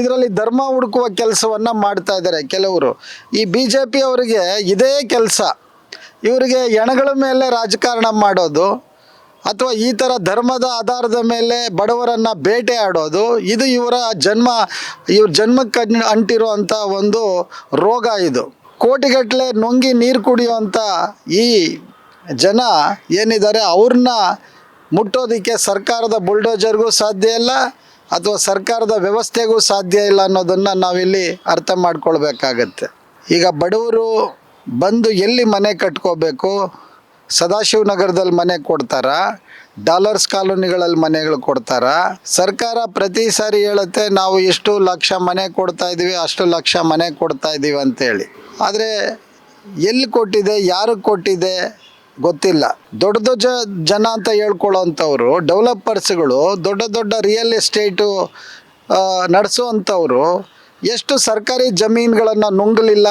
ಇದರಲ್ಲಿ ಧರ್ಮ ಹುಡುಕುವ ಕೆಲಸವನ್ನು ಮಾಡ್ತಾ ಇದ್ದಾರೆ ಕೆಲವರು. ಈ BJP ಅವರಿಗೆ ಇದೇ ಕೆಲಸ. ಇವರಿಗೆ ಹೆಣಗಳ ಮೇಲೆ ರಾಜಕಾರಣ ಮಾಡೋದು ಅಥವಾ ಈ ಥರ ಧರ್ಮದ ಆಧಾರದ ಮೇಲೆ ಬಡವರನ್ನು ಬೇಟೆ ಆಡೋದು, ಇದು ಇವ್ರ ಜನ್ಮಕ್ಕೆ ಅಂಟಿರೋ ಅಂಥ ಒಂದು ರೋಗ. ಇದು ಕೋಟಿಗಟ್ಟಲೆ ನುಂಗಿ ನೀರು ಕುಡಿಯುವಂಥ ಈ ಜನ ಏನಿದ್ದಾರೆ ಅವ್ರನ್ನ ಮುಟ್ಟೋದಕ್ಕೆ ಸರ್ಕಾರದ ಬುಲ್ಡೋಜರ್ಗೂ ಸಾಧ್ಯ ಇಲ್ಲ ಅಥವಾ ಸರ್ಕಾರದ ವ್ಯವಸ್ಥೆಗೂ ಸಾಧ್ಯ ಇಲ್ಲ ಅನ್ನೋದನ್ನು ನಾವಿಲ್ಲಿ ಅರ್ಥ ಮಾಡ್ಕೊಳ್ಬೇಕಾಗತ್ತೆ. ಈಗ ಬಡವರು ಬಂದು ಎಲ್ಲಿ ಮನೆ ಕಟ್ಕೋಬೇಕು? ಸದಾಶಿವನಗರದಲ್ಲಿ ಮನೆ ಕೊಡ್ತಾರ, ಡಾಲರ್ಸ್ ಕಾಲೋನಿಗಳಲ್ಲಿ ಮನೆಗಳು ಕೊಡ್ತಾರ. ಸರ್ಕಾರ ಪ್ರತಿ ಸಾರಿ ಹೇಳುತ್ತೆ ನಾವು ಇಷ್ಟು ಲಕ್ಷ ಮನೆ ಕೊಡ್ತಾ ಇದ್ದೀವಿ, ಅಷ್ಟು ಲಕ್ಷ ಮನೆ ಕೊಡ್ತಾ ಇದ್ದೀವಿ ಅಂತೇಳಿ. ಆದರೆ ಎಲ್ಲಿ ಕೊಟ್ಟಿದೆ, ಯಾರಿಗೆ ಕೊಟ್ಟಿದೆ ಗೊತ್ತಿಲ್ಲ. ದೊಡ್ಡ ಜನ ಅಂತ ಹೇಳ್ಕೊಳ್ಳೋವಂಥವ್ರು, ಡೆವಲಪರ್ಸ್ಗಳು, ದೊಡ್ಡ ರಿಯಲ್ ಎಸ್ಟೇಟು ನಡೆಸುವಂಥವ್ರು ಎಷ್ಟು ಸರ್ಕಾರಿ ಜಮೀನುಗಳನ್ನು ನುಂಗಲಿಲ್ಲ?